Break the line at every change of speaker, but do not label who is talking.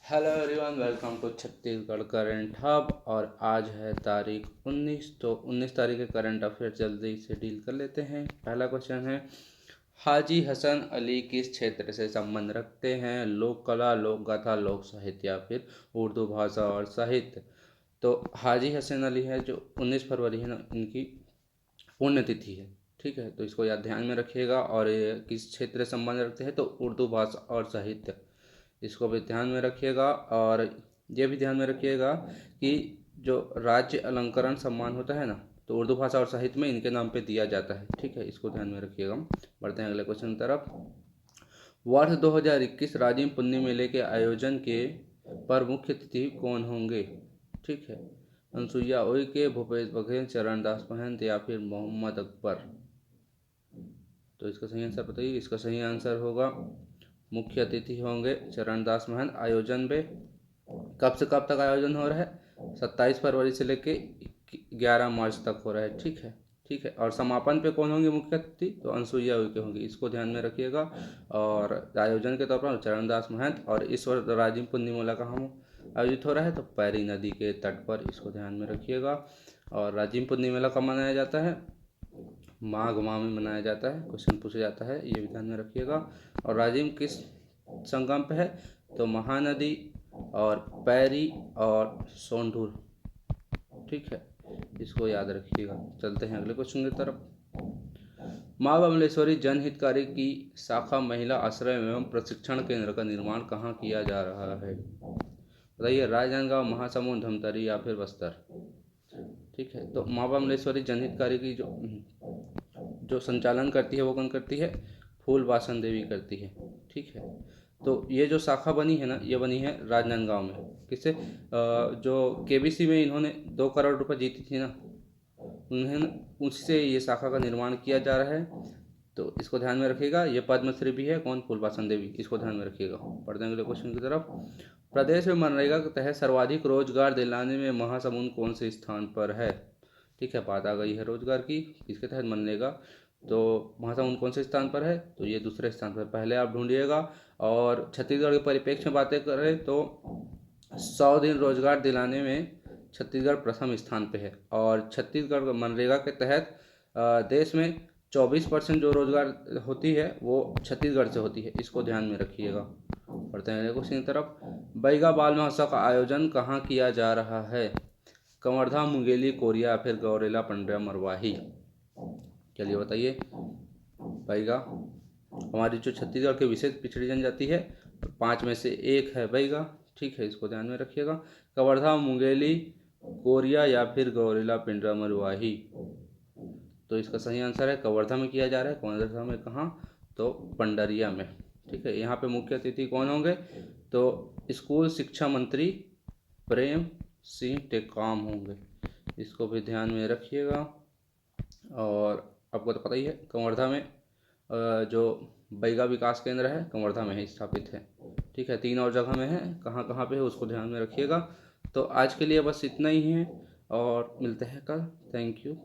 Hello everyone, welcome to Chhattisgarh current hub. और आज है तारीख 19, तो 19 तारीख के करंट अफेयर जल्दी से डील कर लेते हैं। पहला क्वेश्चन है, हाजी हसन अली किस क्षेत्र से संबंध रखते हैं? लोक कला, लोक गाथा, लोक साहित्य या फिर उर्दू भाषा और साहित्य। तो हाजी हसन अली है जो 19 फरवरी है ना, इनकी पुण्यतिथि है। ठीक है, तो इसको याद ध्यान में रखिएगा। और ये किस क्षेत्र से संबंध रखते हैं? तो उर्दू भाषा और साहित्य, इसको भी ध्यान में रखिएगा। और ये भी ध्यान में रखिएगा कि जो राज्य अलंकरण सम्मान होता है ना, तो उर्दू भाषा और साहित्य में इनके नाम पे दिया जाता है। ठीक है, इसको ध्यान में रखिएगा। बढ़ते हैं अगले क्वेश्चन की तरफ। वर्ष 2021 राजिम पुन्नी मेले के आयोजन के पर मुख्य अतिथि कौन होंगे? ठीक है, अनसुईया उइके, भूपेश बघेल, चरणदास महंत या फिर मोहम्मद अकबर। तो इसका सही आंसर बताइए। इसका सही आंसर होगा, मुख्य अतिथि होंगे चरणदास महंत। आयोजन में कब से कब तक आयोजन हो रहा है? 27 फरवरी से लेके 11 मार्च तक हो रहा है। ठीक है, ठीक है। और समापन पे कौन होंगे मुख्य अतिथि? तो अनसुईया उइके होंगी, इसको ध्यान में रखिएगा। और आयोजन के तौर पर चरणदास महंत। और इस वर्ष राजिम पुन्नी मेला कहाँ आयोजित हो रहा है? तो पैरी नदी के तट पर, इसको ध्यान में रखिएगा। और राजिम पुन्नी मेला कब मनाया जाता है? माघ माह में मनाया जाता है। क्वेश्चन पूछा जाता है, ये भी ध्यान में रखिएगा। और राजिम किस संगम पे है? तो महानदी और पैरी और सोंढूर। ठीक है, इसको याद रखिएगा। चलते हैं अगले क्वेश्चन की तरफ। माँ बमलेश्वरी जनहितकारी की शाखा महिला आश्रय एवं प्रशिक्षण केंद्र का निर्माण कहाँ किया जा रहा है? बताइए, राजनांदगांव, महासमुंद, धमतरी या फिर बस्तर। ठीक है, तो माँ बमलेश्वरी जनहितकारी की जो संचालन करती है वो कौन करती है? फूलवासन देवी करती है। ठीक है, तो ये जो शाखा बनी है ना, ये बनी है राजनांदगांव में। किससे? जो केबीसी में इन्होंने 2 करोड़ रुपए जीती थी ना, उन्हें उससे ये शाखा का निर्माण किया जा रहा है। तो इसको ध्यान में रखिएगा। ये पद्मश्री भी है। कौन? फूलवासन देवी, इसको ध्यान में रखिएगा। पढ़ते हैं अगले क्वेश्चन की तरफ। प्रदेश में मनरेगा के तहत सर्वाधिक रोजगार दिलाने में महासमुंद कौन से स्थान पर है? ठीक है, बात आ गई है रोजगार की, इसके तहत मनरेगा। तो महासमुंद कौन से स्थान पर है? तो ये दूसरे स्थान पर। पहले आप ढूंढिएगा। और छत्तीसगढ़ के परिप्रेक्ष्य में बातें करें तो 100 दिन रोजगार दिलाने में छत्तीसगढ़ प्रथम स्थान पे है। और छत्तीसगढ़ मनरेगा के तहत देश में 24% जो रोजगार होती है वो छत्तीसगढ़ से होती है, इसको ध्यान में रखिएगा। बढ़ते हैं क्वेश्चन की तरफ। बैगा बाल महोत्सव का आयोजन कहाँ किया जा रहा है? कवर्धा, मुंगेली, कोरिया या फिर गौरेला, पंड्रिया, मरवाही। चलिए बताइए। बैगा हमारी जो छत्तीसगढ़ की विशेष पिछड़ी जनजाति है, 5 में से एक है बैगा। ठीक है, इसको ध्यान में रखिएगा। कवर्धा, मुंगेली, कोरिया या फिर गौरेला, पिंडरा, मरवाही। तो इसका सही आंसर है कवर्धा में किया जा रहा है। कवर्धा में कहाँ? तो पंडरिया में। ठीक है, यहाँ पे मुख्य अतिथि कौन होंगे? तो स्कूल शिक्षा मंत्री प्रेम सिंह टेकाम होंगे, इसको भी ध्यान में रखिएगा। और आपको तो पता ही है, कवर्धा में जो बैगा विकास केंद्र है कवर्धा में ही स्थापित है। ठीक है, 3 और जगह में है। कहाँ कहाँ पे है उसको ध्यान में रखिएगा। तो आज के लिए बस इतना ही है, और मिलते हैं कल। Thank you.